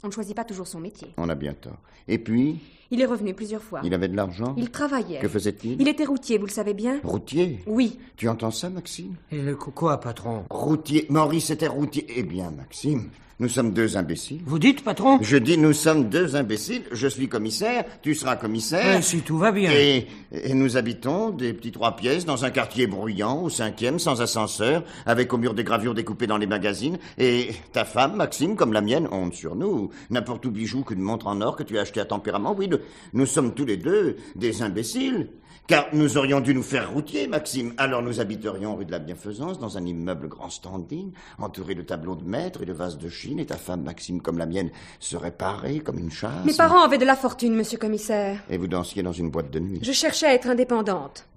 On ne choisit pas toujours son métier. On a bien tort. Et puis? Il est revenu plusieurs fois. Il avait de l'argent? Il travaillait. Que faisait-il? Il était routier, vous le savez bien? Routier? Oui. Tu entends ça, Maxime? Et le quoi, patron? Routier. Maurice était routier. Eh bien, Maxime, nous sommes deux imbéciles. Vous dites, patron? Je dis, nous sommes deux imbéciles. Je suis commissaire, tu seras commissaire. Si tout va bien. Et nous habitons des petits 3 pièces dans un quartier bruyant, au 5e, sans ascenseur, avec au mur des gravures découpées dans les magazines. Et ta femme, Maxime, comme la mienne, honte sur nous. N'importe où bijou qu'une montre en or que tu as acheté à tempérament. Oui, nous sommes tous les deux des imbéciles. Car nous aurions dû nous faire routier, Maxime. Alors nous habiterions rue de la Bienfaisance, dans un immeuble grand standing, entouré de tableaux de maître et de vases de Chine, et ta femme, Maxime, comme la mienne, serait parée comme une chasse. Mes parents avaient de la fortune, monsieur commissaire. Et vous dansiez dans une boîte de nuit. Je cherchais à être indépendante.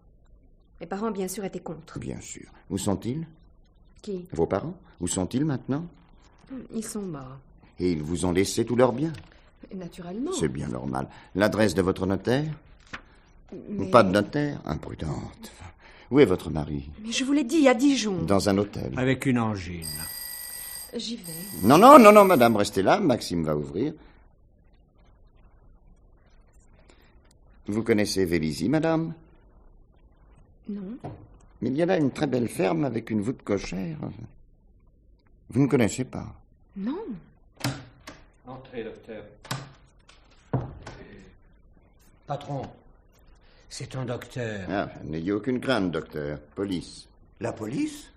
Mes parents, bien sûr, étaient contre. Bien sûr. Où sont-ils? Qui? Vos parents? Où sont-ils maintenant? Ils sont morts. Et ils vous ont laissé tous leurs biens? Naturellement. C'est bien normal. L'adresse de votre notaire? Mais... Pas de notaire? Imprudente. Où est votre mari? Mais je vous l'ai dit, à Dijon. Dans un hôtel. Avec une angine. J'y vais. Non, non, non, non, madame, restez là. Maxime va ouvrir. Vous connaissez Vélizy, madame? Non. Mais il y a là une très belle ferme avec une voûte cochère. Vous ne connaissez pas? Non. Entrez, docteur. Patron, c'est un docteur. Ah, n'ayez aucune crainte, docteur. Police. La police?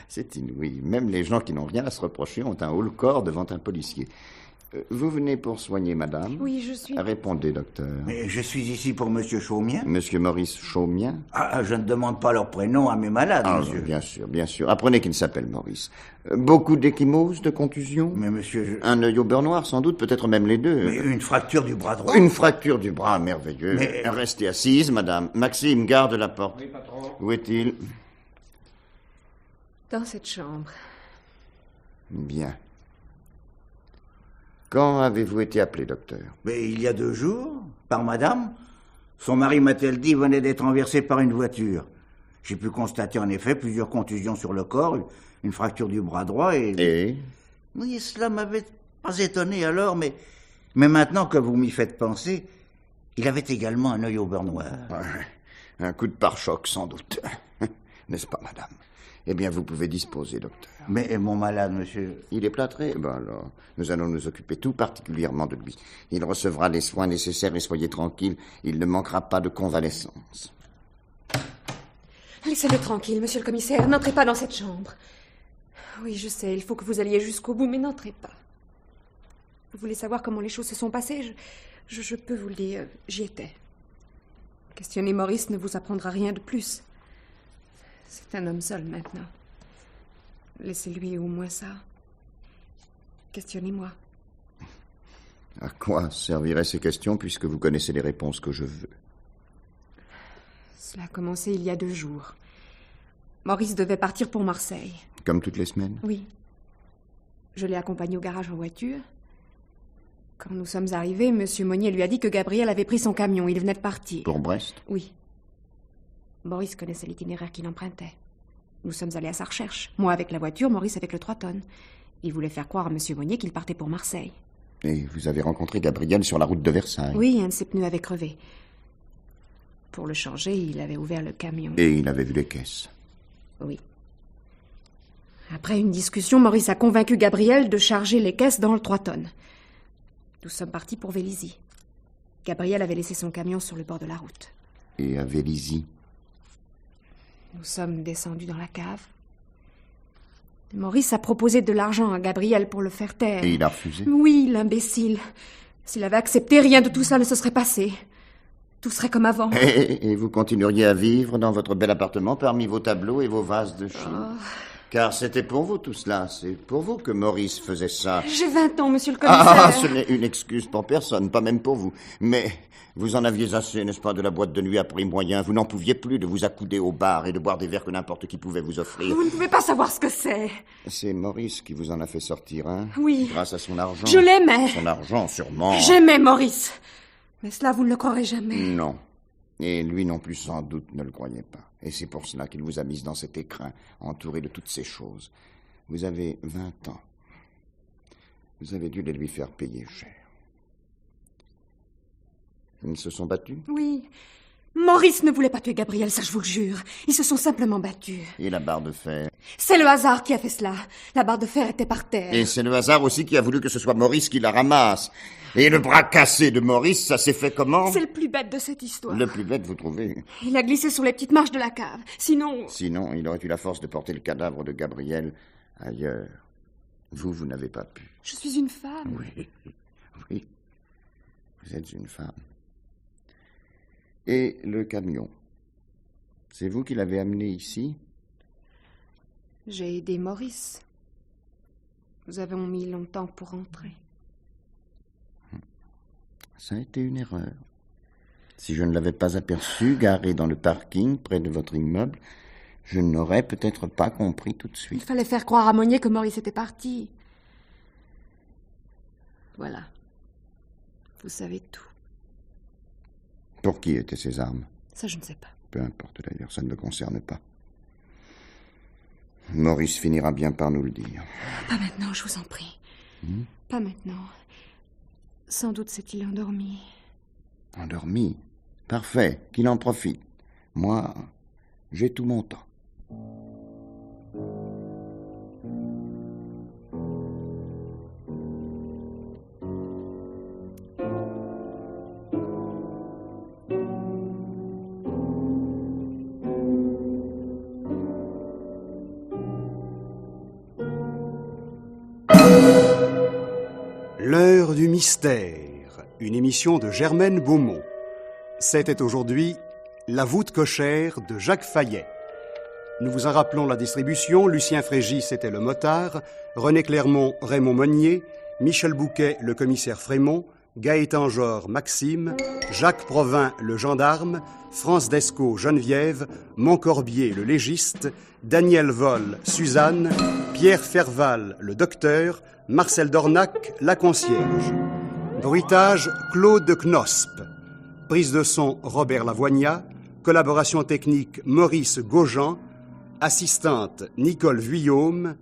C'est inouï. Même les gens qui n'ont rien à se reprocher ont un haut-le-corps devant un policier. Vous venez pour soigner madame? Oui, je suis... Répondez, docteur. Mais je suis ici pour monsieur Chaumien. Monsieur Maurice Chaumien? Ah, je ne demande pas leur prénom à mes malades, monsieur. Bien sûr, bien sûr. Apprenez qu'il s'appelle Maurice. Beaucoup d'échymoses, de contusions? Mais monsieur... Un œil au beurre noir, sans doute, peut-être même les deux. Mais une fracture du bras droit? Une fracture du bras, merveilleux. Mais... Restez assise, madame. Maxime, garde la porte. Oui, patron. Où est-il? Dans cette chambre. Bien. Quand avez-vous été appelé, docteur? Mais il y a 2 jours, par madame. Son mari, m'a-t-elle dit, venait d'être renversé par une voiture. J'ai pu constater en effet plusieurs contusions sur le corps, une fracture du bras droit et... Oui, cela m'avait pas étonné alors, mais maintenant que vous m'y faites penser, il avait également un œil au beurre noir. Ouais, un coup de pare-choc, sans doute. N'est-ce pas, madame? Eh bien, vous pouvez disposer, docteur. Mais mon malade, monsieur... Il est plâtré? Ben alors, nous allons nous occuper tout particulièrement de lui. Il recevra les soins nécessaires et soyez tranquille, il ne manquera pas de convalescence. Laissez-le tranquille, monsieur le commissaire. N'entrez pas dans cette chambre. Oui, je sais, il faut que vous alliez jusqu'au bout, mais n'entrez pas. Vous voulez savoir comment les choses se sont passées? Je peux vous le dire, j'y étais. Questionner Maurice ne vous apprendra rien de plus. C'est un homme seul maintenant. Laissez-lui au moins ça. Questionnez-moi. À quoi serviraient ces questions puisque vous connaissez les réponses que je veux? Cela a commencé il y a 2 jours. Maurice devait partir pour Marseille. Comme toutes les semaines? Oui. Je l'ai accompagné au garage en voiture. Quand nous sommes arrivés, M. Monnier lui a dit que Gabriel avait pris son camion. Il venait de partir. Pour Brest? Oui. Maurice connaissait l'itinéraire qu'il empruntait. Nous sommes allés à sa recherche. Moi avec la voiture, Maurice avec le 3 tonnes. Il voulait faire croire à M. Monnier qu'il partait pour Marseille. Et vous avez rencontré Gabriel sur la route de Versailles? Oui, un de ses pneus avait crevé. Pour le changer, il avait ouvert le camion. Et il avait vu les caisses? Oui. Après une discussion, Maurice a convaincu Gabriel de charger les caisses dans le 3 tonnes. Nous sommes partis pour Vélizy. Gabriel avait laissé son camion sur le bord de la route. Et à Vélizy? Nous sommes descendus dans la cave. Maurice a proposé de l'argent à Gabriel pour le faire taire. Et il a refusé? Oui, l'imbécile. S'il avait accepté, rien de tout ça ne se serait passé. Tout serait comme avant. Et vous continueriez à vivre dans votre bel appartement parmi vos tableaux et vos vases de Chine? Oh. Car c'était pour vous tout cela. C'est pour vous que Maurice faisait ça. J'ai 20 ans, monsieur le commissaire. Ah, ce n'est une excuse pour personne, pas même pour vous. Mais vous en aviez assez, n'est-ce pas, de la boîte de nuit à prix moyen. Vous n'en pouviez plus de vous accouder au bar et de boire des verres que n'importe qui pouvait vous offrir. Vous ne pouvez pas savoir ce que c'est. C'est Maurice qui vous en a fait sortir, hein? Oui. Grâce à son argent. Je l'aimais. Son argent, sûrement. J'aimais Maurice. Mais cela, vous ne le croirez jamais. Non. Et lui non plus, sans doute, ne le croyait pas. Et c'est pour cela qu'il vous a mise dans cet écrin, entouré de toutes ces choses. Vous avez 20 ans. Vous avez dû les lui faire payer cher. Ils se sont battus? Oui. Maurice ne voulait pas tuer Gabriel, ça je vous le jure. Ils se sont simplement battus. Et la barre de fer? C'est le hasard qui a fait cela. La barre de fer était par terre. Et c'est le hasard aussi qui a voulu que ce soit Maurice qui la ramasse. Et le bras cassé de Maurice, ça s'est fait comment? C'est le plus bête de cette histoire. Le plus bête, vous trouvez? Il a glissé sur les petites marches de la cave. Sinon, il aurait eu la force de porter le cadavre de Gabriel ailleurs. Vous n'avez pas pu. Je suis une femme. Oui. Vous êtes une femme. Et le camion, c'est vous qui l'avez amené ici? J'ai aidé Maurice. Nous avons mis longtemps pour rentrer. Ça a été une erreur. Si je ne l'avais pas aperçu, garé dans le parking près de votre immeuble, je n'aurais peut-être pas compris tout de suite. Il fallait faire croire à Monnier que Maurice était parti. Voilà. Vous savez tout. Pour qui étaient ces armes? Ça, je ne sais pas. Peu importe d'ailleurs, ça ne me concerne pas. Maurice finira bien par nous le dire. Pas maintenant, je vous en prie. Pas maintenant. Sans doute s'est-il endormi. Endormi? Parfait, qu'il en profite. Moi, j'ai tout mon temps. L'heure du mystère, une émission de Germaine Beaumont. C'était aujourd'hui La voûte cochère de Jacques Fayet. Nous vous en rappelons la distribution. Lucien Frégis était le motard, René Clermont, Raymond Monnier, Michel Bouquet, le commissaire Frémont, Gaëtan Jor, Maxime, Jacques Provin, le gendarme, France Descaux, Geneviève, Montcorbier, le légiste, Daniel Vol, Suzanne, Pierre Ferval, le docteur, Marcel Dornac, la concierge. Bruitage, Claude Knosp. Prise de son, Robert Lavoignat. Collaboration technique, Maurice Gaujean. Assistante, Nicole Vuillaume.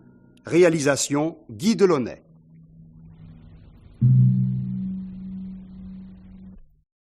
Réalisation, Guy Delaunay.